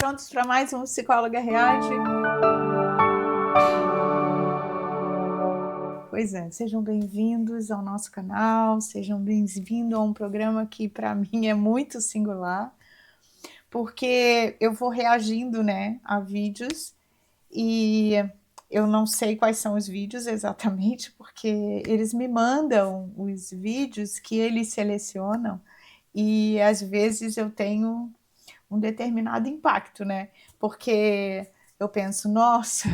prontos para mais um Psicóloga Reage? Pois é, sejam bem-vindos ao nosso canal, sejam bem-vindos a um programa que para mim é muito singular, porque eu vou reagindo, né, a vídeos e eu não sei quais são os vídeos exatamente, porque eles me mandam os vídeos que eles selecionam e às vezes eu tenho um determinado impacto, né? Porque eu penso, nossa,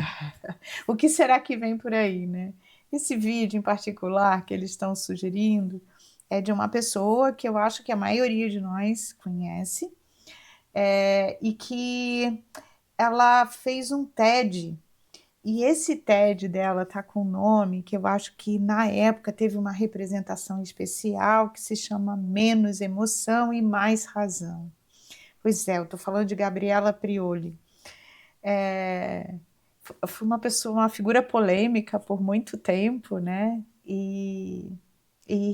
o que será que vem por aí, né? Esse vídeo em particular que eles estão sugerindo é de uma pessoa que eu acho que a maioria de nós conhece, e que ela fez um TED, e esse TED dela tá com um nome que eu acho que na época teve uma representação especial que se chama Menos Emoção e Mais Razão. Pois é, eu estou falando de Gabriela Prioli. Foi uma pessoa, uma figura polêmica por muito tempo, né? E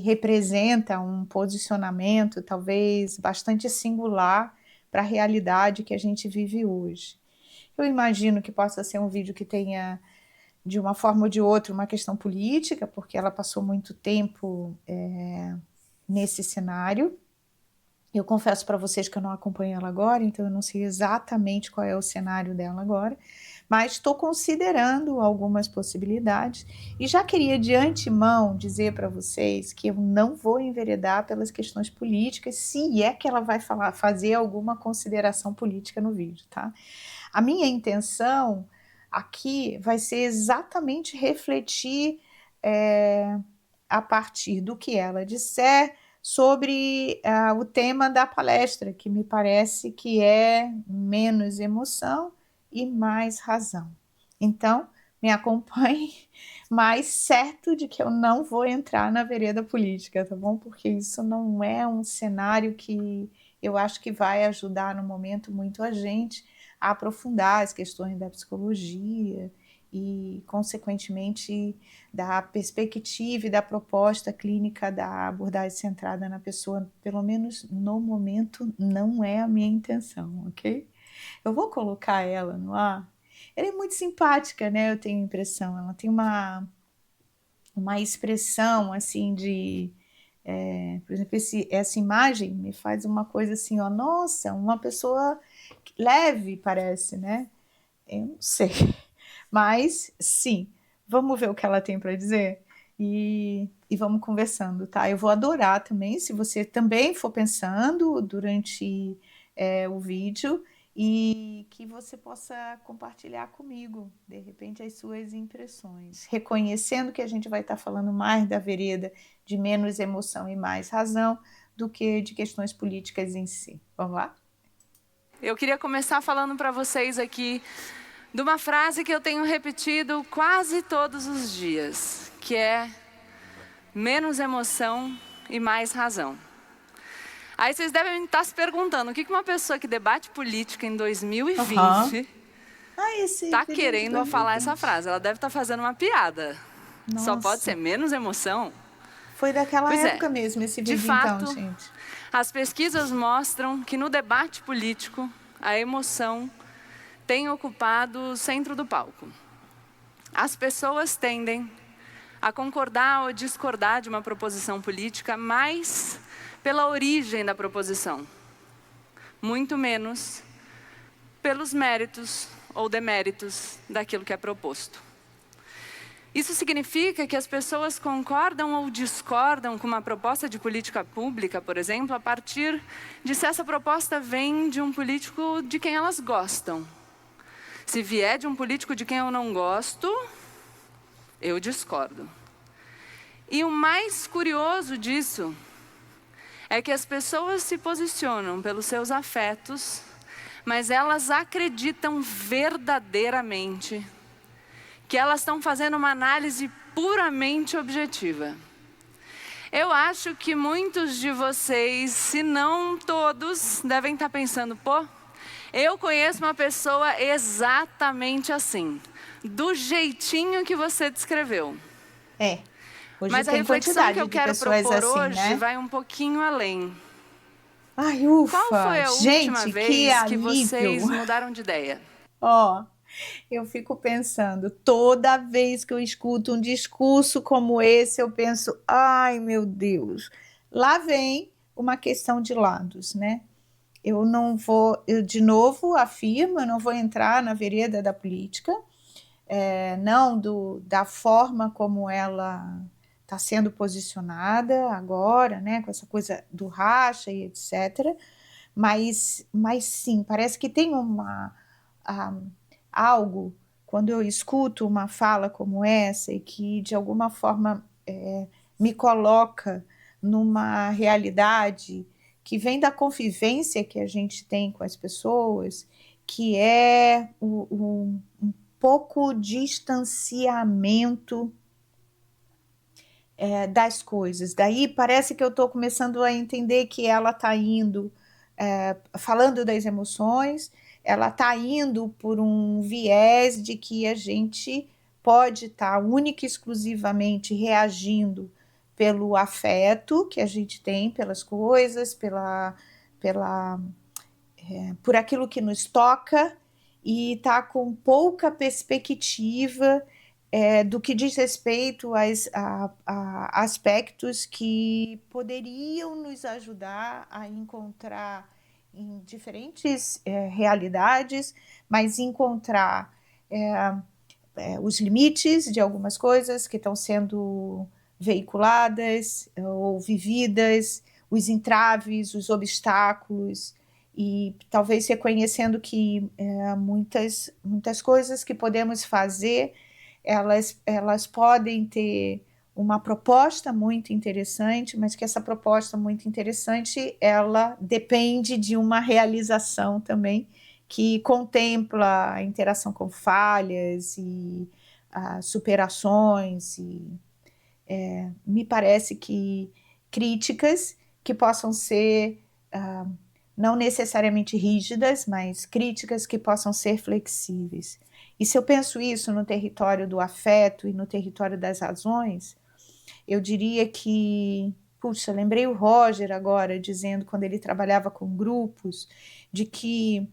representa um posicionamento talvez bastante singular para a realidade que a gente vive hoje. Eu imagino que possa ser um vídeo que tenha, de uma forma ou de outra, uma questão política, porque ela passou muito tempo nesse cenário. Eu confesso para vocês que eu não acompanho ela agora, então eu não sei exatamente qual é o cenário dela agora, mas estou considerando algumas possibilidades e já queria de antemão dizer para vocês que eu não vou enveredar pelas questões políticas, se é que ela vai fazer alguma consideração política no vídeo, tá? A minha intenção aqui vai ser exatamente refletir a partir do que ela disser sobre o tema da palestra, que me parece que é menos emoção e mais razão. Então, me acompanhe, mas certo de que eu não vou entrar na vereda política, tá bom? Porque isso não é um cenário que eu acho que vai ajudar no momento muito a gente a aprofundar as questões da psicologia e, consequentemente, da perspectiva e da proposta clínica da abordagem centrada na pessoa, pelo menos no momento, não é a minha intenção, ok? Eu vou colocar ela no ar. Ela é muito simpática, né? Eu tenho a impressão. Ela tem uma expressão, assim, de... por exemplo, essa imagem me faz uma coisa assim, ó, nossa, uma pessoa leve, parece, né? Eu não sei. Mas, sim, vamos ver o que ela tem para dizer e vamos conversando, tá? Eu vou adorar também, se você também for pensando durante o vídeo e que você possa compartilhar comigo, de repente, as suas impressões. Reconhecendo que a gente vai estar falando mais da vereda de menos emoção e mais razão do que de questões políticas em si. Vamos lá? Eu queria começar falando para vocês aqui de uma frase que eu tenho repetido quase todos os dias, que é menos emoção e mais razão. Aí vocês devem estar se perguntando, o que uma pessoa que debate política em 2020 está querendo ao falar essa frase? Ela deve estar fazendo uma piada. Nossa. Só pode ser menos emoção? Foi daquela Pois época mesmo esse vídeo, de fato, então, gente. As pesquisas mostram que no debate político, a emoção tem ocupado o centro do palco. As pessoas tendem a concordar ou discordar de uma proposição política mais pela origem da proposição, muito menos pelos méritos ou deméritos daquilo que é proposto. Isso significa que as pessoas concordam ou discordam com uma proposta de política pública, por exemplo, a partir de se essa proposta vem de um político de quem elas gostam. Se vier de um político de quem eu não gosto, eu discordo. E o mais curioso disso é que as pessoas se posicionam pelos seus afetos, mas elas acreditam verdadeiramente que elas estão fazendo uma análise puramente objetiva. Eu acho que muitos de vocês, se não todos, devem estar pensando, pô, eu conheço uma pessoa exatamente assim, do jeitinho que você descreveu. Hoje mas a tem reflexão quantidade que eu de quero pessoas propor assim, hoje né? vai um pouquinho além. Ai, Qual ufa! foi a última Gente, que vez que alívio! vocês mudaram de ideia? Ó, eu fico pensando, toda vez que eu escuto um discurso como esse, eu penso, ai meu Deus, lá vem uma questão de lados, né? Eu não vou, eu de novo afirmo, eu não vou entrar na vereda da política, não da forma como ela está sendo posicionada agora, né, com essa coisa do racha e etc. Mas sim, parece que tem algo, quando eu escuto uma fala como essa e que de alguma forma me coloca numa realidade que vem da convivência que a gente tem com as pessoas, que é um pouco distanciamento das coisas. Daí parece que eu estou começando a entender que ela está indo, falando das emoções, ela está indo por um viés de que a gente pode estar única e exclusivamente reagindo pelo afeto que a gente tem pelas coisas, por aquilo que nos toca, e está com pouca perspectiva do que diz respeito a aspectos que poderiam nos ajudar a encontrar em diferentes realidades, mas encontrar os limites de algumas coisas que estão sendo veiculadas ou vividas, os entraves, os obstáculos, e talvez reconhecendo que muitas coisas que podemos fazer, elas podem ter uma proposta muito interessante, mas que essa proposta muito interessante, ela depende de uma realização também, que contempla a interação com falhas e superações, e me parece que críticas que possam ser não necessariamente rígidas, mas críticas que possam ser flexíveis. E se eu penso isso no território do afeto e no território das razões, eu diria que, puxa, lembrei o Roger agora dizendo, quando ele trabalhava com grupos, de que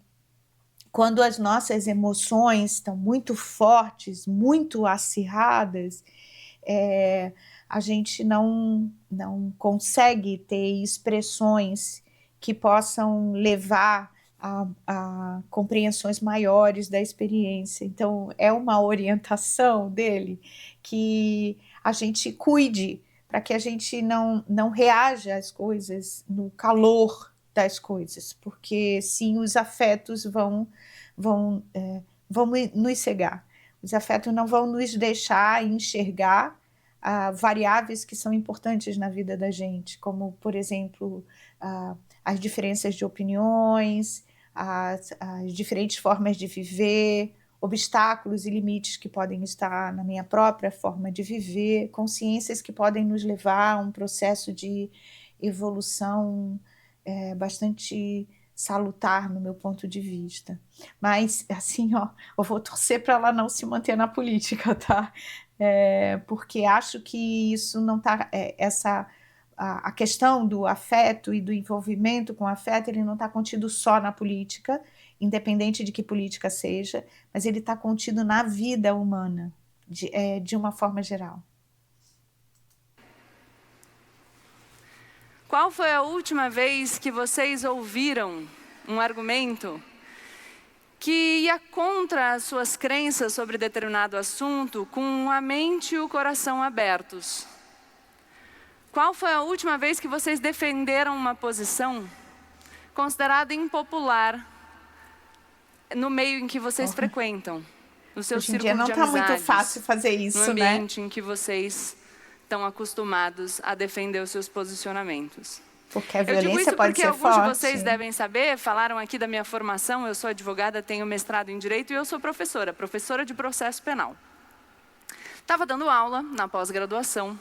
quando as nossas emoções estão muito fortes, muito acirradas, a gente não consegue ter expressões que possam levar a compreensões maiores da experiência. Então, é uma orientação dele que a gente cuide para que a gente não reaja às coisas no calor das coisas, porque sim, os afetos vão nos cegar. Os afetos não vão nos deixar enxergar variáveis que são importantes na vida da gente, como, por exemplo, as diferenças de opiniões, as diferentes formas de viver, obstáculos e limites que podem estar na minha própria forma de viver, consciências que podem nos levar a um processo de evolução bastante salutar no meu ponto de vista. Mas, assim, eu vou torcer para ela não se manter na política, tá? Porque acho que isso não está... a questão do afeto e do envolvimento com o afeto, ele não está contido só na política, independente de que política seja, mas ele está contido na vida humana, de uma forma geral. Qual foi a última vez que vocês ouviram um argumento que ia contra as suas crenças sobre determinado assunto com a mente e o coração abertos? Qual foi a última vez que vocês defenderam uma posição considerada impopular no meio em que vocês frequentam, no seu Hoje em dia círculo não de está muito amizades, fácil fazer isso, no né? ambiente em que vocês estão acostumados a defender os seus posicionamentos? Porque a Eu digo violência isso pode porque ser alguns forte. de vocês devem saber, falaram aqui da minha formação, eu sou advogada, tenho mestrado em Direito e eu sou professora de processo penal. Estava dando aula na pós-graduação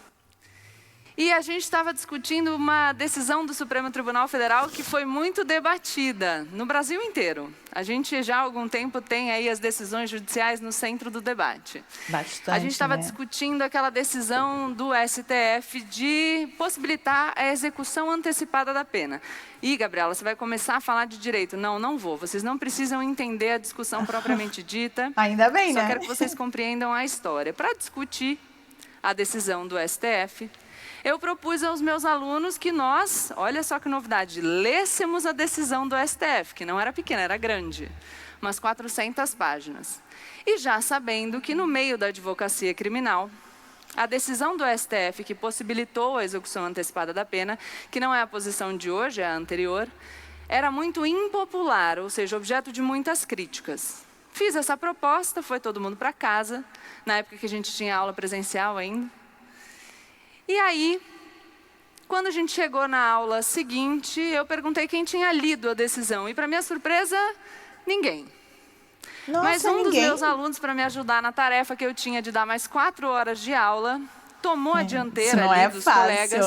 E a gente estava discutindo uma decisão do Supremo Tribunal Federal que foi muito debatida no Brasil inteiro. A gente já há algum tempo tem aí as decisões judiciais no centro do debate. Bastante, a gente estava né? discutindo aquela decisão do STF de possibilitar a execução antecipada da pena. E, Gabriela, você vai começar a falar de direito. Não, não vou. Vocês não precisam entender a discussão propriamente dita. Ainda bem, Só né? quero que vocês compreendam a história. Para discutir a decisão do STF, eu propus aos meus alunos que nós, olha só que novidade, lêssemos a decisão do STF, que não era pequena, era grande, umas 400 páginas. E já sabendo que no meio da advocacia criminal, a decisão do STF que possibilitou a execução antecipada da pena, que não é a posição de hoje, é a anterior, era muito impopular, ou seja, objeto de muitas críticas. Fiz essa proposta, foi todo mundo para casa, na época que a gente tinha aula presencial ainda. E aí, quando a gente chegou na aula seguinte, eu perguntei quem tinha lido a decisão. E, para minha surpresa, ninguém. Nossa, Mas um dos ninguém? meus alunos, para me ajudar na tarefa que eu tinha de dar mais 4 horas de aula, tomou a Isso dianteira não ali é dos fácil. colegas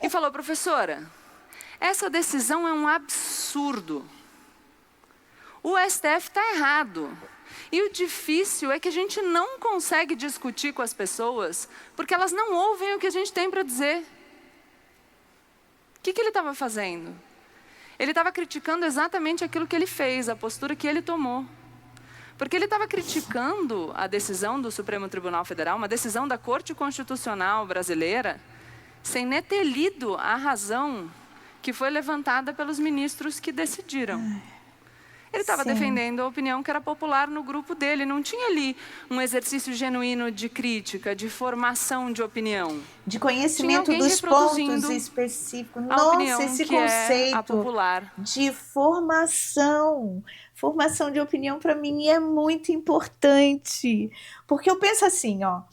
e falou: professora, essa decisão é um absurdo. O STF está errado. E o difícil é que a gente não consegue discutir com as pessoas porque elas não ouvem o que a gente tem para dizer. O que ele estava fazendo? Ele estava criticando exatamente aquilo que ele fez, a postura que ele tomou. Porque ele estava criticando a decisão do Supremo Tribunal Federal, uma decisão da Corte Constitucional brasileira, sem nem ter lido a razão que foi levantada pelos ministros que decidiram. Ele estava defendendo a opinião que era popular no grupo dele. Não tinha ali um exercício genuíno de crítica, de formação de opinião. De conhecimento dos pontos específicos. Nossa, esse conceito é a popular. de formação. Formação de opinião, para mim, é muito importante. Porque eu penso assim, ó,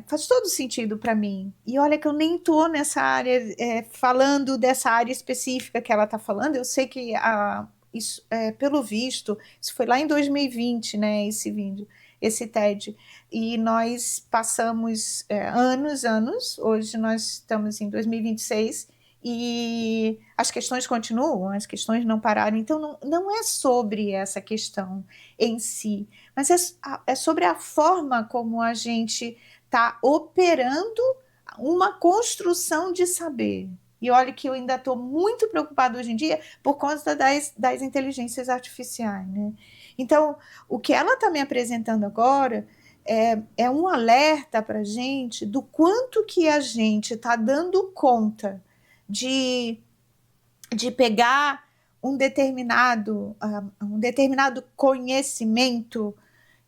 faz todo sentido para mim. E olha que eu nem estou nessa área, falando dessa área específica que ela está falando. Eu sei que isso, pelo visto, isso foi lá em 2020, né, esse vídeo, esse TED, e nós passamos anos, hoje nós estamos em 2026, e as questões continuam, as questões não pararam, então não é sobre essa questão em si, mas é sobre a forma como a gente está operando uma construção de saber. E olha que eu ainda estou muito preocupada hoje em dia por conta das inteligências artificiais, né? Então, o que ela está me apresentando agora é um alerta para a gente do quanto que a gente está dando conta de pegar um determinado conhecimento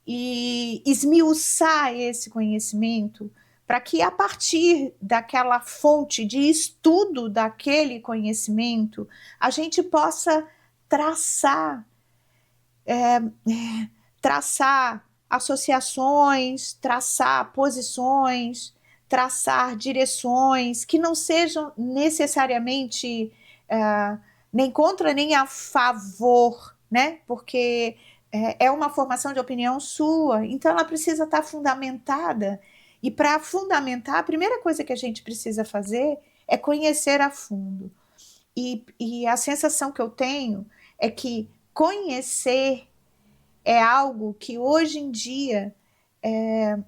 e esmiuçar esse conhecimento para que, a partir daquela fonte de estudo daquele conhecimento, a gente possa traçar associações, traçar posições, traçar direções que não sejam necessariamente nem contra nem a favor, né? Porque é uma formação de opinião sua, então ela precisa estar fundamentada. E para fundamentar, a primeira coisa que a gente precisa fazer é conhecer a fundo. E a sensação que eu tenho é que conhecer é algo que hoje em dia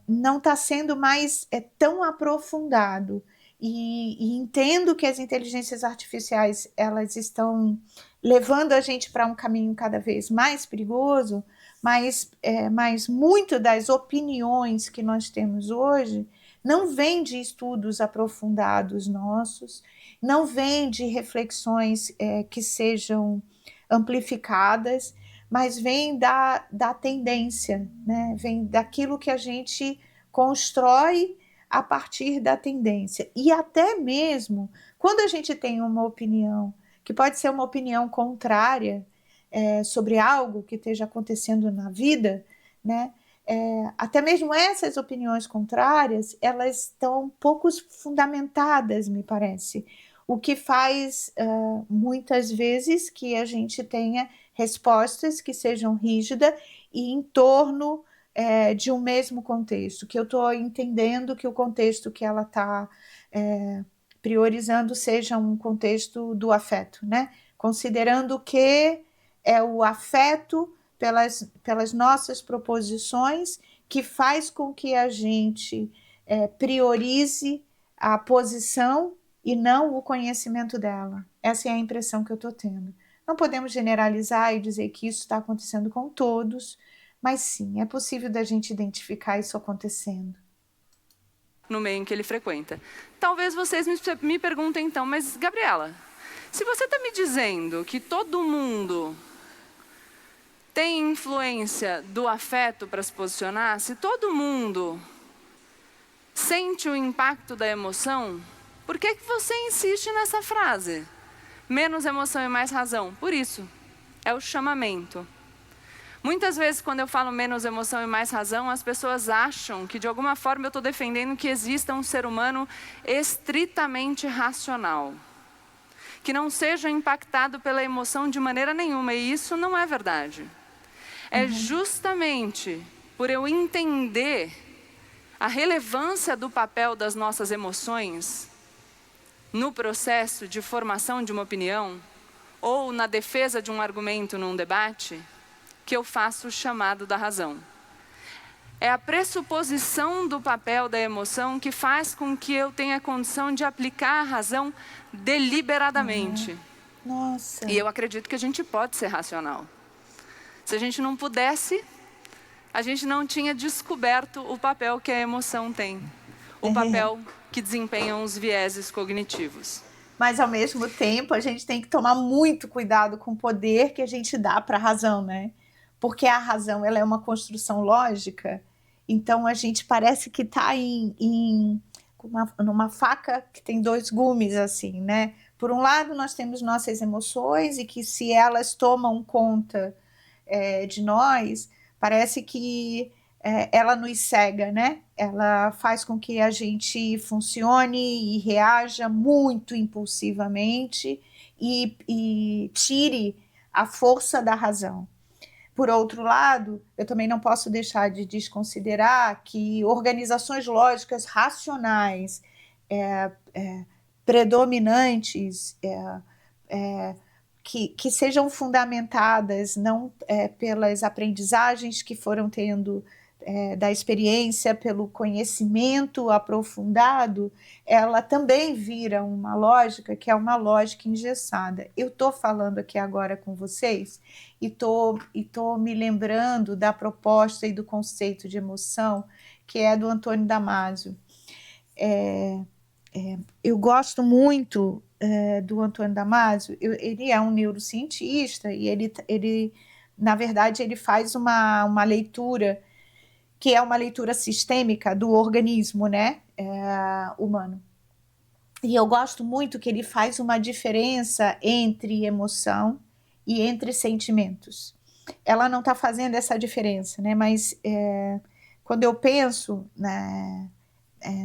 não está sendo mais tão aprofundado. E entendo que as inteligências artificiais elas estão levando a gente para um caminho cada vez mais perigoso, mas muito das opiniões que nós temos hoje não vem de estudos aprofundados nossos, não vem de reflexões que sejam amplificadas, mas vem da tendência, né? Vem daquilo que a gente constrói a partir da tendência. E até mesmo quando a gente tem uma opinião, que pode ser uma opinião contrária sobre algo que esteja acontecendo na vida, né? Até mesmo essas opiniões contrárias, elas estão pouco fundamentadas, me parece. O que faz, muitas vezes, que a gente tenha respostas que sejam rígidas e em torno de um mesmo contexto, que eu estou entendendo que o contexto que ela está priorizando seja um contexto do afeto, né? Considerando que é o afeto pelas nossas proposições que faz com que a gente priorize a posição e não o conhecimento dela. Essa é a impressão que eu estou tendo. Não podemos generalizar e dizer que isso está acontecendo com todos, mas sim, é possível da gente identificar isso acontecendo. No meio em que ele frequenta. Talvez vocês me perguntem então, mas Gabriela, se você está me dizendo que todo mundo tem influência do afeto para se posicionar, se todo mundo sente o impacto da emoção, por que você insiste nessa frase? Menos emoção e mais razão. Por isso, é o chamamento. Muitas vezes, quando eu falo menos emoção e mais razão, as pessoas acham que, de alguma forma, eu estou defendendo que exista um ser humano estritamente racional, que não seja impactado pela emoção de maneira nenhuma, e isso não é verdade. É justamente por eu entender a relevância do papel das nossas emoções no processo de formação de uma opinião, ou na defesa de um argumento num debate, que eu faço o chamado da razão. É a pressuposição do papel da emoção que faz com que eu tenha condição de aplicar a razão deliberadamente. Nossa. E eu acredito que a gente pode ser racional. Se a gente não pudesse, a gente não tinha descoberto o papel que a emoção tem. O papel que desempenham os vieses cognitivos. Mas, ao mesmo tempo, a gente tem que tomar muito cuidado com o poder que a gente dá para a razão, né? Porque a razão ela é uma construção lógica, então a gente parece que está numa faca que tem dois gumes, assim, né? Por um lado, nós temos nossas emoções e que se elas tomam conta de nós, parece que ela nos cega, né? Ela faz com que a gente funcione e reaja muito impulsivamente e tire a força da razão. Por outro lado, eu também não posso deixar de desconsiderar que organizações lógicas racionais predominantes, que sejam fundamentadas não pelas aprendizagens que foram tendo da experiência, pelo conhecimento aprofundado, ela também vira uma lógica que é uma lógica engessada. Eu estou falando aqui agora com vocês e estou me lembrando da proposta e do conceito de emoção que é do Antônio Damasio. Eu gosto muito do Antônio Damasio. Ele é um neurocientista e ele na verdade, ele faz uma leitura que é uma leitura sistêmica do organismo, né, humano. E eu gosto muito que ele faz uma diferença entre emoção e entre sentimentos. Ela não está fazendo essa diferença, né, mas quando eu penso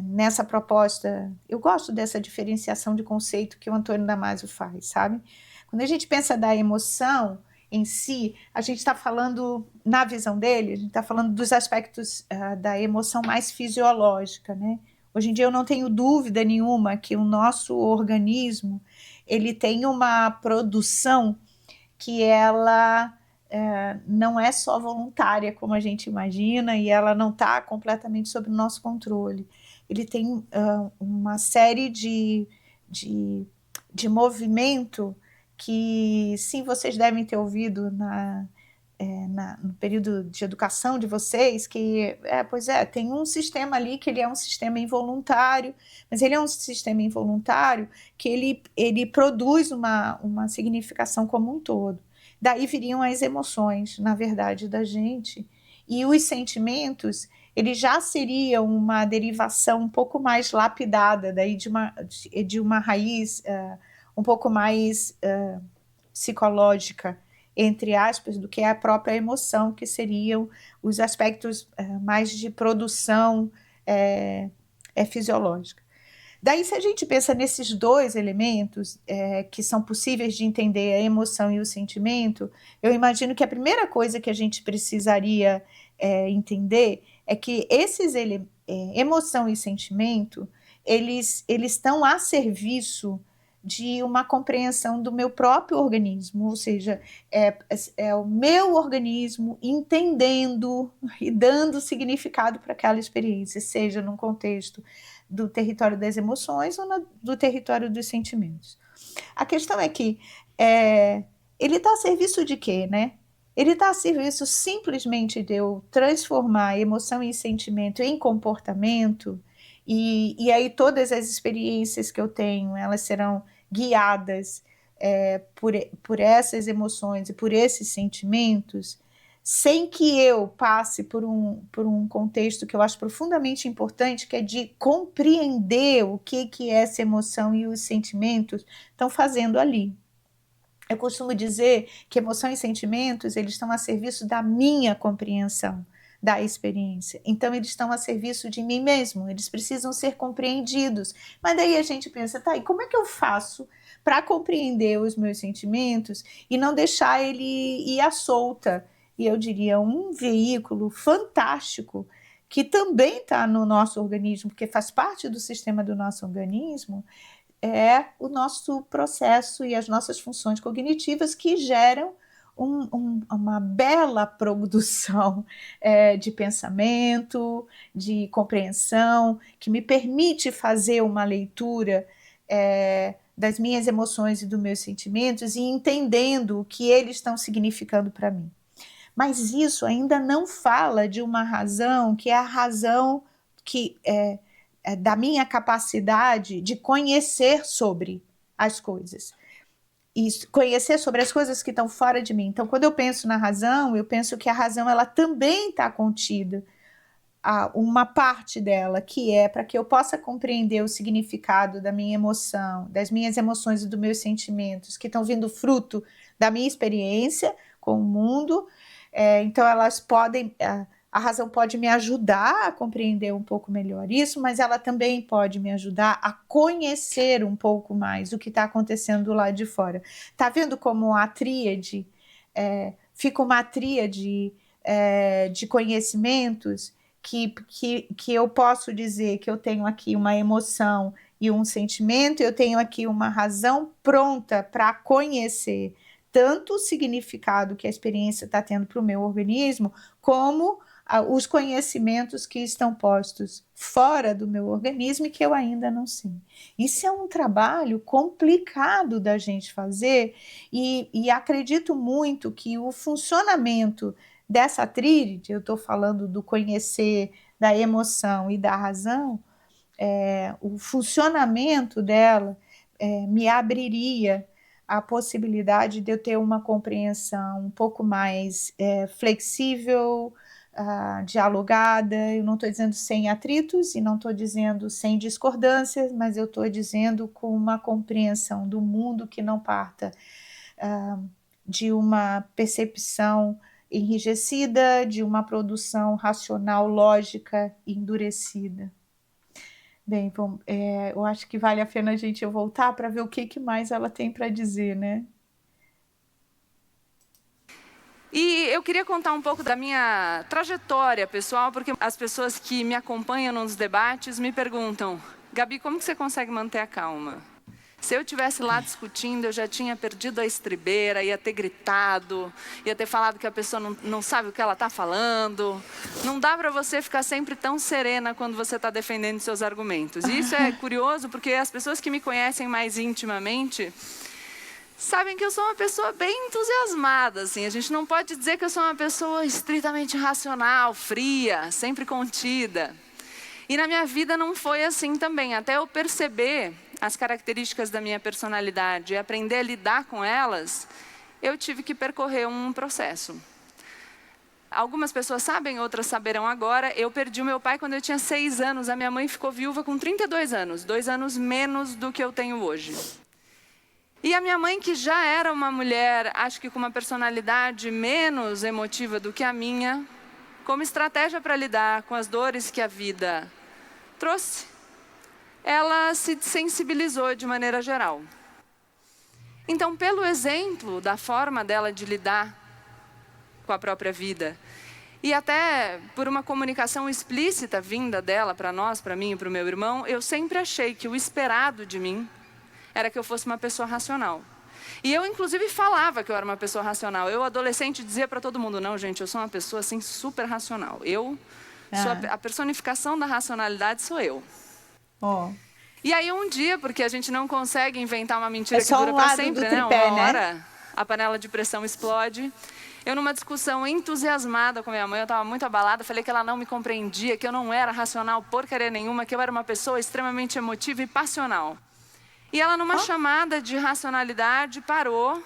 nessa proposta, eu gosto dessa diferenciação de conceito que o Antônio Damasio faz, sabe? Quando a gente pensa da emoção em si, a gente está falando, na visão dele, a gente está falando dos aspectos da emoção mais fisiológica, né? Hoje em dia eu não tenho dúvida nenhuma que o nosso organismo, ele tem uma produção que ela não é só voluntária, como a gente imagina, e ela não está completamente sob o nosso controle. Ele tem uma série de movimento que, sim, vocês devem ter ouvido no período de educação de vocês, que, tem um sistema ali que ele é um sistema involuntário, mas ele é um sistema involuntário que ele produz uma significação como um todo. Daí viriam as emoções, na verdade, da gente, e os sentimentos, eles já seriam uma derivação um pouco mais lapidada, daí de uma raiz um pouco mais psicológica, entre aspas, do que a própria emoção, que seriam os aspectos mais de produção fisiológica. Daí, se a gente pensa nesses dois elementos que são possíveis de entender, a emoção e o sentimento, eu imagino que a primeira coisa que a gente precisaria entender é que esses emoção e sentimento, eles estão a serviço de uma compreensão do meu próprio organismo, ou seja, é o meu organismo entendendo e dando significado para aquela experiência, seja num contexto do território das emoções ou do território dos sentimentos. A questão é que ele está a serviço de quê, né? Ele está a serviço simplesmente de eu transformar emoção e sentimento em comportamento, e aí todas as experiências que eu tenho, elas serão guiadas por essas emoções e por esses sentimentos, sem que eu passe por um contexto que eu acho profundamente importante, que é de compreender o que essa emoção e os sentimentos estão fazendo ali. Eu costumo dizer que emoção e sentimentos, eles estão a serviço da minha compreensão da experiência. Então, eles estão a serviço de mim mesmo, eles precisam ser compreendidos. Mas daí a gente pensa, tá, e como é que eu faço para compreender os meus sentimentos e não deixar ele ir à solta? E eu diria, um veículo fantástico que também está no nosso organismo, porque faz parte do sistema do nosso organismo, é o nosso processo e as nossas funções cognitivas que geram uma bela produção de pensamento, de compreensão, que me permite fazer uma leitura das minhas emoções e dos meus sentimentos e entendendo o que eles estão significando para mim. Mas isso ainda não fala de uma razão que é a razão que da minha capacidade de conhecer sobre as coisas. E conhecer sobre as coisas que estão fora de mim. Então, quando eu penso na razão, eu penso que a razão ela também está contida, uma parte dela, que é para que eu possa compreender o significado da minha emoção, das minhas emoções e dos meus sentimentos, que estão vindo fruto da minha experiência com o mundo. Então, elas podem... A razão pode me ajudar a compreender um pouco melhor isso, mas ela também pode me ajudar a conhecer um pouco mais o que está acontecendo lá de fora. Está vendo como a tríade fica uma tríade de conhecimentos que eu posso dizer que eu tenho aqui uma emoção e um sentimento, eu tenho aqui uma razão pronta para conhecer tanto o significado que a experiência está tendo para o meu organismo, como os conhecimentos que estão postos fora do meu organismo e que eu ainda não sei. Isso é um trabalho complicado da gente fazer e acredito muito que o funcionamento dessa tríade, eu estou falando do conhecer, da emoção e da razão, o funcionamento dela me abriria a possibilidade de eu ter uma compreensão um pouco mais flexível, dialogada. Eu não estou dizendo sem atritos e não estou dizendo sem discordâncias, mas eu estou dizendo com uma compreensão do mundo que não parta de uma percepção enrijecida, de uma produção racional, lógica, endurecida. Bem, eu acho que vale a pena a gente voltar para ver o que mais ela tem para dizer, né? E eu queria contar um pouco da minha trajetória pessoal, porque as pessoas que me acompanham nos debates me perguntam, Gabi, como que você consegue manter a calma? Se eu estivesse lá discutindo, eu já tinha perdido a estribeira, ia ter gritado, ia ter falado que a pessoa não sabe o que ela está falando. Não dá para você ficar sempre tão serena quando você está defendendo seus argumentos. E isso é curioso, porque as pessoas que me conhecem mais intimamente sabem que eu sou uma pessoa bem entusiasmada, assim. A gente não pode dizer que eu sou uma pessoa estritamente racional, fria, sempre contida. E na minha vida não foi assim também. Até eu perceber as características da minha personalidade e aprender a lidar com elas, eu tive que percorrer um processo. Algumas pessoas sabem, outras saberão agora. Eu perdi o meu pai quando eu tinha 6 anos. A minha mãe ficou viúva com 32 anos, 2 anos menos do que eu tenho hoje. E a minha mãe, que já era uma mulher, acho que com uma personalidade menos emotiva do que a minha, como estratégia para lidar com as dores que a vida trouxe, ela se sensibilizou de maneira geral. Então, pelo exemplo da forma dela de lidar com a própria vida E até por uma comunicação explícita vinda dela para nós, para mim e para o meu irmão, eu sempre achei que o esperado de mim era que eu fosse uma pessoa racional. E eu, inclusive, falava que eu era uma pessoa racional. Eu, adolescente, dizia para todo mundo, não, gente, eu sou uma pessoa, assim, super racional. Eu sou a personificação da racionalidade, sou eu. Oh. E aí, um dia, porque a gente não consegue inventar uma mentira que dura um para sempre, né? Tripé, Uma hora, a panela de pressão explode. Eu, numa discussão entusiasmada com minha mãe, eu estava muito abalada, falei que ela não me compreendia, que eu não era racional porcaria nenhuma, que eu era uma pessoa extremamente emotiva e passional. E ela, numa chamada de racionalidade, parou,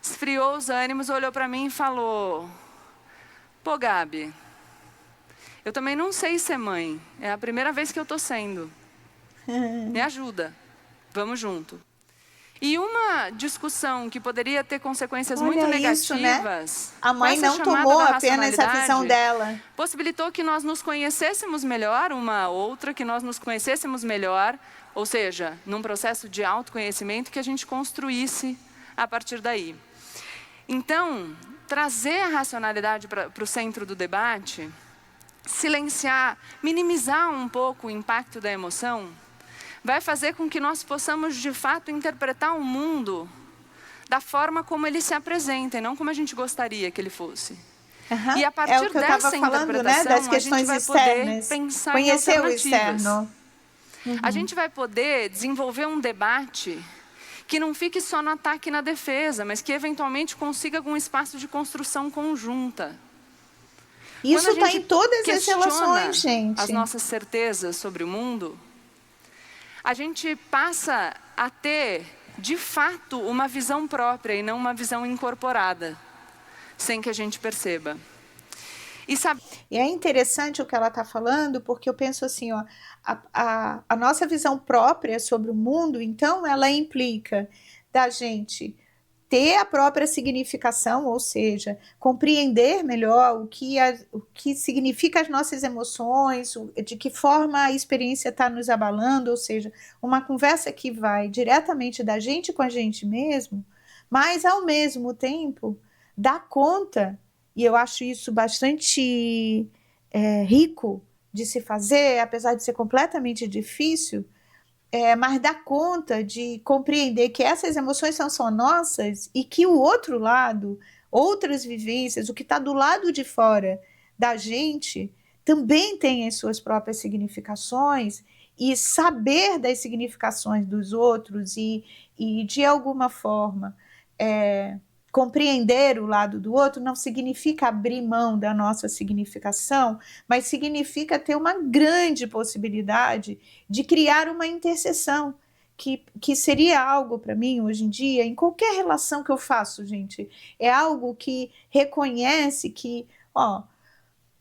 esfriou os ânimos, olhou para mim e falou, pô, Gabi, eu também não sei ser mãe, é a primeira vez que eu estou sendo. Me ajuda, vamos junto. E uma discussão que poderia ter consequências muito negativas... Isso, né? A mãe não tomou apenas a visão dela. Possibilitou que nós nos conhecêssemos melhor, uma a outra, que nós nos conhecêssemos melhor, ou seja, num processo de autoconhecimento que a gente construísse a partir daí. Então, trazer a racionalidade para o centro do debate, silenciar, minimizar um pouco o impacto da emoção, vai fazer com que nós possamos, de fato, interpretar o mundo da forma como ele se apresenta, e não como a gente gostaria que ele fosse. E a partir dessa interpretação, das questões a gente vai poder pensar em alternativas. A gente vai poder desenvolver um debate que não fique só no ataque e na defesa, mas que eventualmente consiga algum espaço de construção conjunta. Isso está em todas as relações, gente. As nossas certezas sobre o mundo, a gente passa a ter, de fato, uma visão própria e não uma visão incorporada, sem que a gente perceba. E é interessante o que ela está falando, porque eu penso assim, ó, a nossa visão própria sobre o mundo, então, ela implica da gente ter a própria significação, ou seja, compreender melhor o que significa as nossas emoções, de que forma a experiência está nos abalando, ou seja, uma conversa que vai diretamente da gente com a gente mesmo, mas, ao mesmo tempo, dá conta, e eu acho isso bastante rico de se fazer, apesar de ser completamente difícil, mas dá conta de compreender que essas emoções são só nossas e que o outro lado, outras vivências, o que está do lado de fora da gente, também tem as suas próprias significações, e saber das significações dos outros e de alguma forma, compreender o lado do outro não significa abrir mão da nossa significação, mas significa ter uma grande possibilidade de criar uma interseção, que seria algo para mim hoje em dia, em qualquer relação que eu faço, gente, é algo que reconhece que,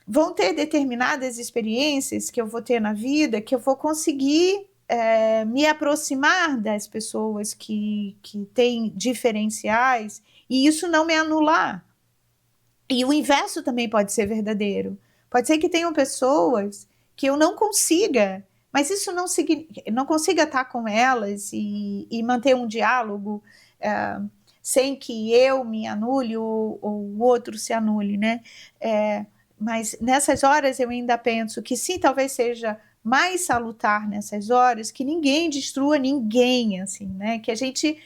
vão ter determinadas experiências que eu vou ter na vida, que eu vou conseguir me aproximar das pessoas que têm diferenciais, e isso não me anular. E o inverso também pode ser verdadeiro. Pode ser que tenham pessoas que eu não consiga, mas isso não consiga estar com elas e manter um diálogo sem que eu me anule ou o outro se anule, né? Mas nessas horas eu ainda penso que sim, talvez seja mais salutar nessas horas que ninguém destrua ninguém, assim, né? Que a gente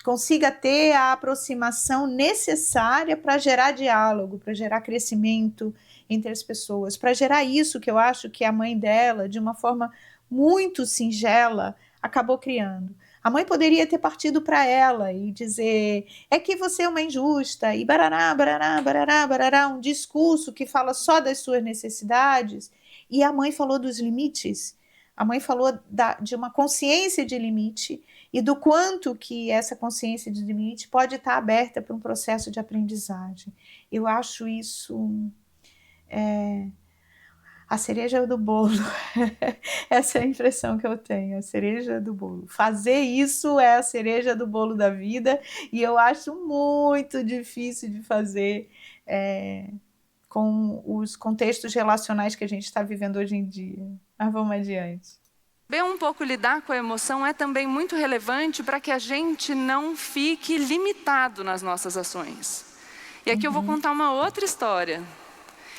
consiga ter a aproximação necessária para gerar diálogo, para gerar crescimento entre as pessoas, para gerar isso que eu acho que a mãe dela, de uma forma muito singela, acabou criando. A mãe poderia ter partido para ela e dizer, é que você é uma injusta, e barará, barará, barará, barará, um discurso que fala só das suas necessidades, e a mãe falou dos limites, a mãe falou de uma consciência de limite, e do quanto que essa consciência de limite pode estar aberta para um processo de aprendizagem. Eu acho isso a cereja do bolo. Essa é a impressão que eu tenho, a cereja do bolo. Fazer isso é a cereja do bolo da vida, e eu acho muito difícil de fazer com os contextos relacionais que a gente está vivendo hoje em dia. Mas vamos adiante. Saber um pouco lidar com a emoção é também muito relevante para que a gente não fique limitado nas nossas ações. E aqui eu vou contar uma outra história.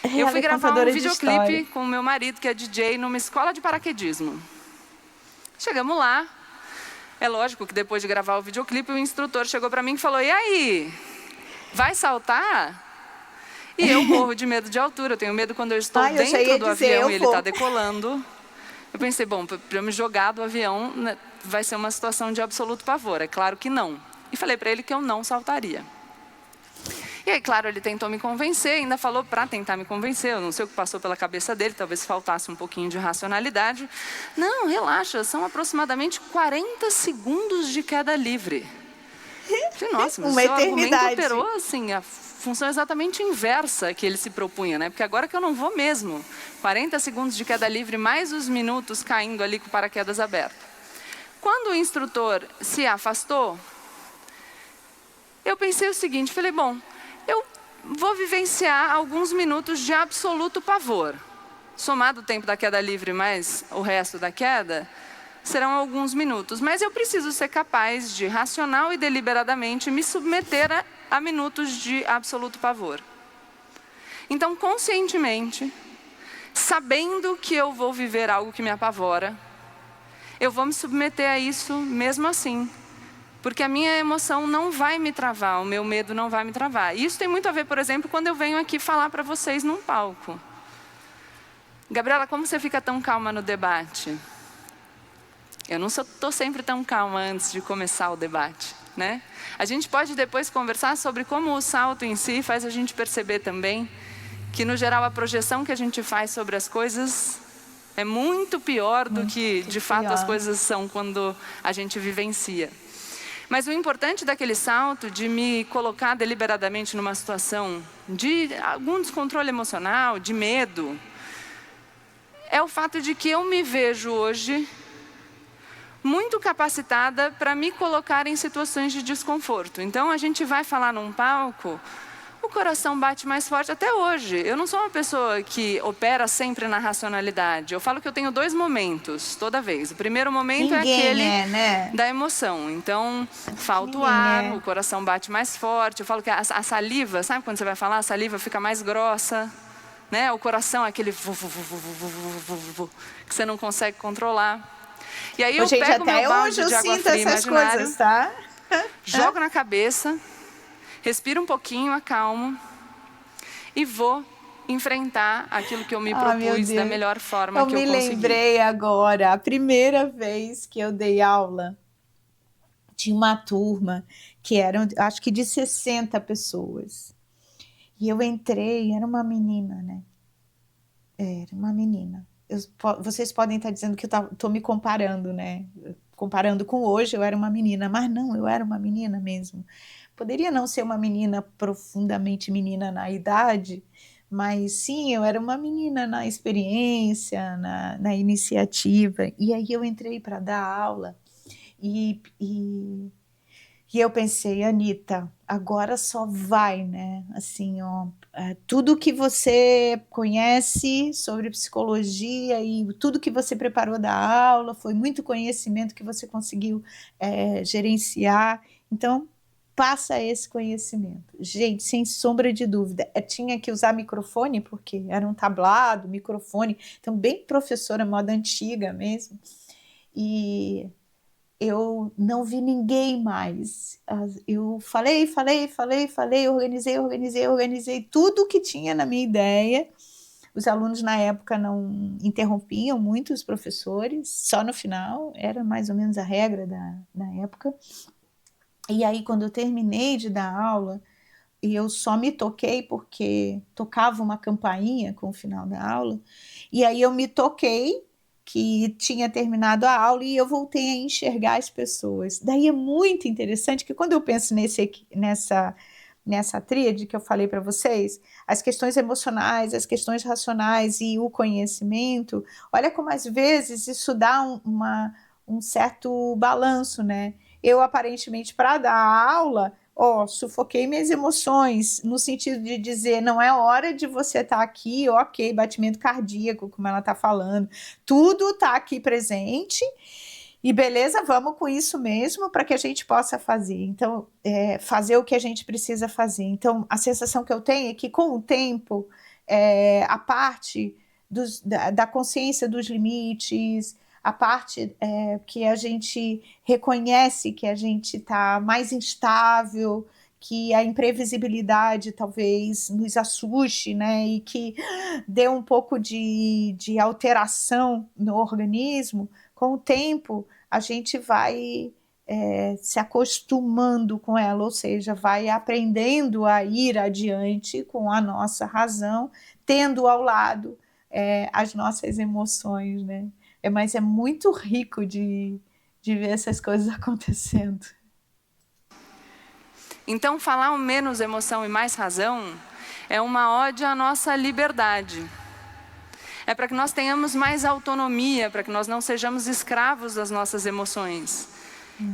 Eu Ela fui é gravar um contadora de videoclipe história. com o meu marido, que é DJ, numa escola de paraquedismo. Chegamos lá. É lógico que depois de gravar o videoclipe, o instrutor chegou para mim e falou: e aí, vai saltar? E eu morro de medo de altura. Eu tenho medo quando eu estou Ai, eu já dentro ia do dizer, avião eu e ele está vou. decolando. Eu pensei, bom, para eu me jogar do avião, né, vai ser uma situação de absoluto pavor. É claro que não. E falei para ele que eu não saltaria. E aí, claro, ele tentou me convencer, ainda falou para tentar me convencer, eu não sei o que passou pela cabeça dele, talvez faltasse um pouquinho de racionalidade. Não, relaxa, são aproximadamente 40 segundos de queda livre. Eu falei, nossa, mas o Uma seu argumento eternidade. operou assim, a função exatamente inversa que ele se propunha, né? Porque agora que eu não vou mesmo, 40 segundos de queda livre, mais os minutos caindo ali com o paraquedas aberto. Quando o instrutor se afastou, eu pensei o seguinte, falei, bom, eu vou vivenciar alguns minutos de absoluto pavor. Somado o tempo da queda livre mais o resto da queda, serão alguns minutos. Mas eu preciso ser capaz de, racional e deliberadamente, me submeter a minutos de absoluto pavor. Então, conscientemente, sabendo que eu vou viver algo que me apavora, eu vou me submeter a isso mesmo assim. Porque a minha emoção não vai me travar, o meu medo não vai me travar. E isso tem muito a ver, por exemplo, quando eu venho aqui falar para vocês num palco. Gabriela, como você fica tão calma no debate? Eu não estou sempre tão calma antes de começar o debate, né? A gente pode depois conversar sobre como o salto em si faz a gente perceber também que, no geral, a projeção que a gente faz sobre as coisas é muito pior do que, de fato, as coisas são quando a gente vivencia. Mas o importante daquele salto, de me colocar deliberadamente numa situação de algum descontrole emocional, de medo, é o fato de que eu me vejo hoje muito capacitada para me colocar em situações de desconforto. Então, a gente vai falar num palco, o coração bate mais forte até hoje. Eu não sou uma pessoa que opera sempre na racionalidade. Eu falo que eu tenho 2 momentos toda vez. O primeiro momento é aquele né? da emoção. Então, falta o ar, o coração bate mais forte. Eu falo que a saliva, sabe quando você vai falar? A saliva fica mais grossa, né? O coração é aquele que você não consegue controlar. E aí eu pego meu balde de água fria imaginário, coisas, tá? jogo na cabeça, respiro um pouquinho, acalmo e vou enfrentar aquilo que eu me propus da melhor forma que eu consegui. Eu me lembrei agora, a primeira vez que eu dei aula, tinha uma turma que eram, acho que de 60 pessoas. E eu entrei, era uma menina, né? Era uma menina. Vocês podem estar dizendo que eu estou me comparando, né? Comparando com hoje, eu era uma menina, mas não, eu era uma menina mesmo. Poderia não ser uma menina profundamente menina na idade, mas sim, eu era uma menina na experiência, na iniciativa. E aí eu entrei para dar aula e eu pensei, Anita, agora só vai, né? Assim, ó, tudo que você conhece sobre psicologia e tudo que você preparou da aula, foi muito conhecimento que você conseguiu gerenciar. Então, passa esse conhecimento. Gente, sem sombra de dúvida, tinha que usar microfone, porque era um tablado, microfone, então bem professora moda antiga mesmo. E eu não vi ninguém mais. Eu falei, organizei tudo que tinha na minha ideia. Os alunos na época não interrompiam muito os professores, só no final, era mais ou menos a regra da época. E aí, quando eu terminei de dar aula, e eu só me toquei porque tocava uma campainha com o final da aula, e aí eu me toquei que tinha terminado a aula e eu voltei a enxergar as pessoas. Daí é muito interessante que quando eu penso nessa tríade que eu falei para vocês, as questões emocionais, as questões racionais e o conhecimento, olha como às vezes isso dá um certo balanço, né? Eu aparentemente para dar aula, sufoquei minhas emoções, no sentido de dizer, não é hora de você estar aqui, ok, batimento cardíaco, como ela está falando, tudo está aqui presente, E beleza, vamos com isso mesmo para que a gente possa fazer. Então, fazer o que a gente precisa fazer. Então, a sensação que eu tenho é que, com o tempo, a parte da consciência dos limites, a parte que a gente reconhece que a gente está mais instável, que a imprevisibilidade talvez nos assuste, né? E que dê um pouco de alteração no organismo. Com o tempo, a gente vai se acostumando com ela, ou seja, vai aprendendo a ir adiante com a nossa razão, tendo ao lado as nossas emoções, né? Mas é muito rico de ver essas coisas acontecendo. Então, falar o menos emoção e mais razão é uma ode à nossa liberdade. É para que nós tenhamos mais autonomia, para que nós não sejamos escravos das nossas emoções.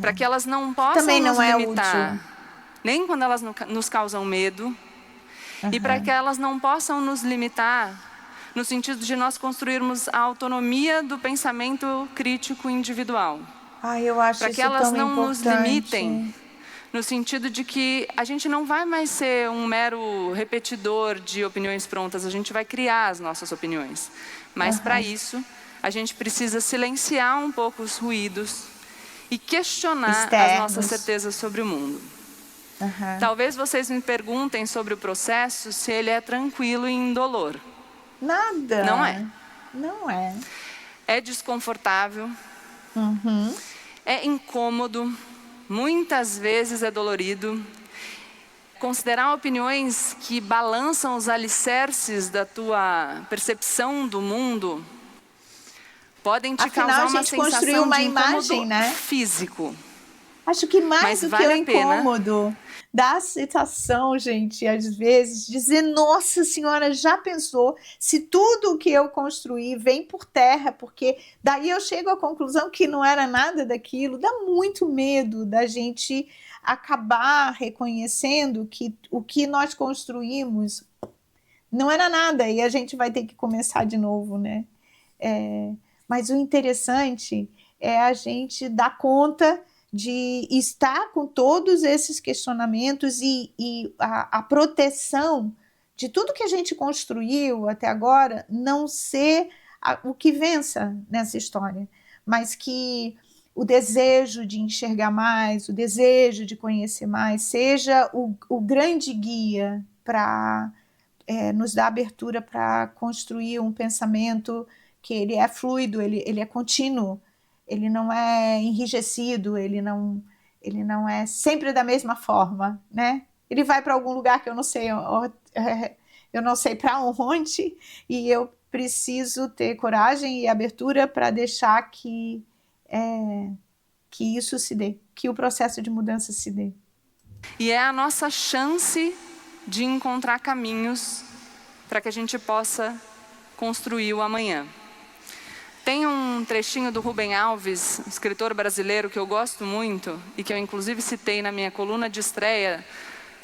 Para que elas não possam Também não nos é limitar, útil. nem quando elas nos causam medo. E para que elas não possam nos limitar, no sentido de nós construirmos a autonomia do pensamento crítico individual. Eu acho Para que isso elas tão não nos importante. limitem, no sentido de que a gente não vai mais ser um mero repetidor de opiniões prontas, a gente vai criar as nossas opiniões. Mas para isso, a gente precisa silenciar um pouco os ruídos e questionar as nossas certezas sobre o mundo. Talvez vocês me perguntem sobre o processo, se ele é tranquilo e indolor. Nada. Não é. Não é. É desconfortável. É incômodo. Muitas vezes é dolorido. Considerar opiniões que balançam os alicerces da tua percepção do mundo podem te causar uma sensação de incômodo físico. Acho que mais do que o incômodo, dá a sensação, gente, às vezes, dizer, nossa senhora, já pensou se tudo o que eu construí vem por terra, porque daí eu chego à conclusão que não era nada daquilo. Dá muito medo da gente acabar reconhecendo que o que nós construímos não era nada e a gente vai ter que começar de novo, né? Mas o interessante é a gente dar conta de estar com todos esses questionamentos e a proteção de tudo que a gente construiu até agora não ser o que vença nessa história, mas que o desejo de enxergar mais, o desejo de conhecer mais, seja o grande guia para nos dar abertura para construir um pensamento que ele é fluido, ele é contínuo, ele não é enrijecido, ele não é sempre da mesma forma, né? Ele vai para algum lugar que eu não sei para onde, e eu preciso ter coragem e abertura para deixar que isso se dê, que o processo de mudança se dê. E é a nossa chance de encontrar caminhos para que a gente possa construir o amanhã. Tem um trechinho do Rubem Alves, escritor brasileiro que eu gosto muito e que eu inclusive citei na minha coluna de estreia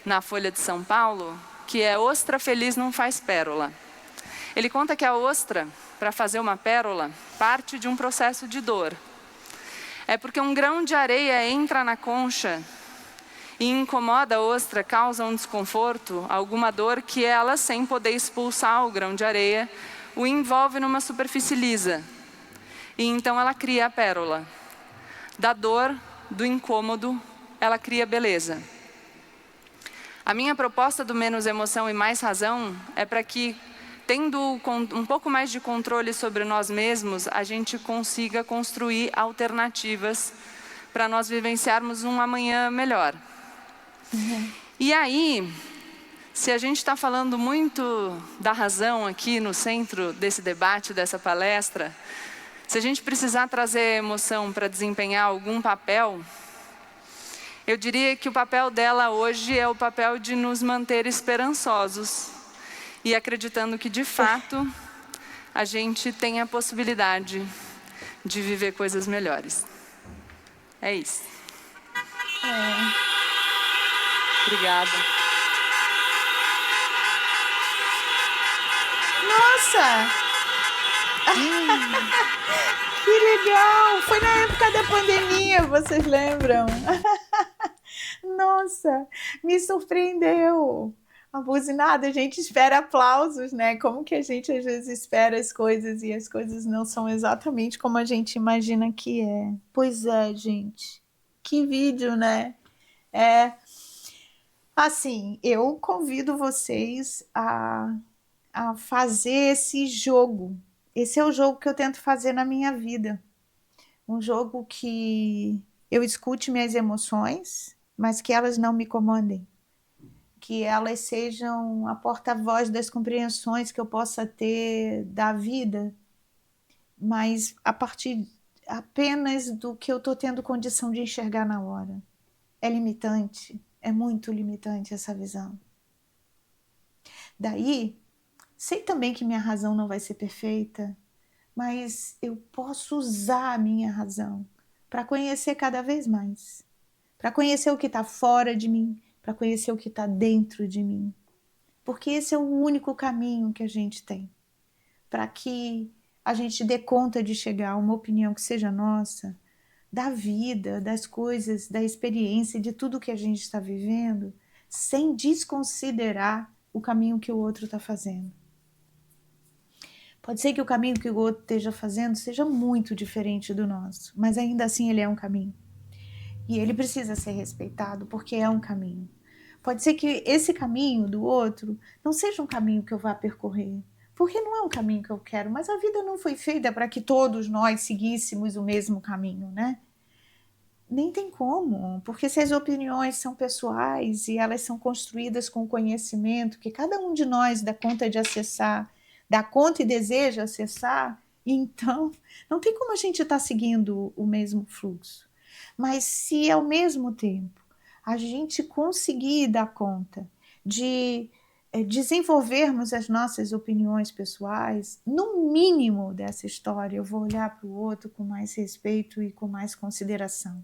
na Folha de São Paulo, que é "Ostra feliz não faz pérola". Ele conta que a ostra, para fazer uma pérola, parte de um processo de dor. É porque um grão de areia entra na concha e incomoda a ostra, causa um desconforto, alguma dor que ela, sem poder expulsar o grão de areia, o envolve numa superfície lisa. E então ela cria a pérola. Da dor, do incômodo, ela cria beleza. A minha proposta do menos emoção e mais razão é para que, tendo um pouco mais de controle sobre nós mesmos, a gente consiga construir alternativas para nós vivenciarmos um amanhã melhor. E aí, se a gente está falando muito da razão aqui no centro desse debate, dessa palestra, se a gente precisar trazer emoção para desempenhar algum papel, eu diria que o papel dela hoje é o papel de nos manter esperançosos e acreditando que, de fato, a gente tem a possibilidade de viver coisas melhores. É isso. Obrigada. Nossa! Que legal! Foi na época da pandemia, vocês lembram? Nossa, me surpreendeu. A buzinada, a gente espera aplausos, né? Como que a gente às vezes espera as coisas e as coisas não são exatamente como a gente imagina que é. Pois é, gente. Que vídeo, né? É, assim, eu convido vocês a fazer esse jogo. Esse é o jogo que eu tento fazer na minha vida. Um jogo que eu escute minhas emoções, mas que elas não me comandem. Que elas sejam a porta-voz das compreensões que eu possa ter da vida, mas a partir apenas do que eu estou tendo condição de enxergar na hora. É limitante, é muito limitante essa visão. Daí, sei também que minha razão não vai ser perfeita, mas eu posso usar a minha razão para conhecer cada vez mais, para conhecer o que está fora de mim, para conhecer o que está dentro de mim. Porque esse é o único caminho que a gente tem para que a gente dê conta de chegar a uma opinião que seja nossa, da vida, das coisas, da experiência, de tudo que a gente está vivendo, sem desconsiderar o caminho que o outro está fazendo. Pode ser que o caminho que o outro esteja fazendo seja muito diferente do nosso, mas ainda assim ele é um caminho. E ele precisa ser respeitado porque é um caminho. Pode ser que esse caminho do outro não seja um caminho que eu vá percorrer, porque não é um caminho que eu quero, mas a vida não foi feita para que todos nós seguíssemos o mesmo caminho, né? Nem tem como, porque se as opiniões são pessoais e elas são construídas com o conhecimento que cada um de nós dá conta de acessar, dá conta e deseja acessar, então não tem como a gente estar seguindo o mesmo fluxo. Mas se ao mesmo tempo a gente conseguir dar conta de desenvolvermos as nossas opiniões pessoais, no mínimo dessa história eu vou olhar para o outro com mais respeito e com mais consideração.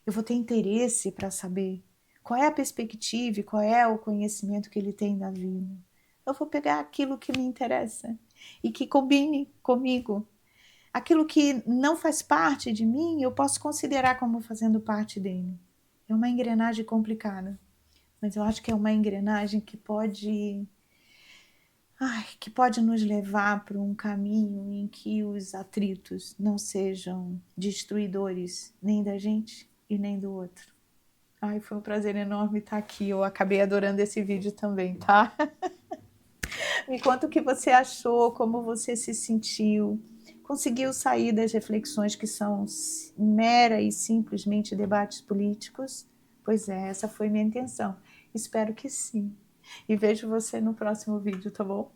Eu vou ter interesse para saber qual é a perspectiva e qual é o conhecimento que ele tem da vida. Eu vou pegar aquilo que me interessa e que combine comigo. Aquilo que não faz parte de mim, eu posso considerar como fazendo parte dele. É uma engrenagem complicada, mas eu acho que é uma engrenagem que pode nos levar para um caminho em que os atritos não sejam destruidores nem da gente e nem do outro. Ai, foi um prazer enorme estar aqui. Eu acabei adorando esse vídeo também, tá? Me conta o que você achou, como você se sentiu. Conseguiu sair das reflexões que são mera e simplesmente debates políticos? Pois é, essa foi minha intenção. Espero que sim. E vejo você no próximo vídeo, tá bom?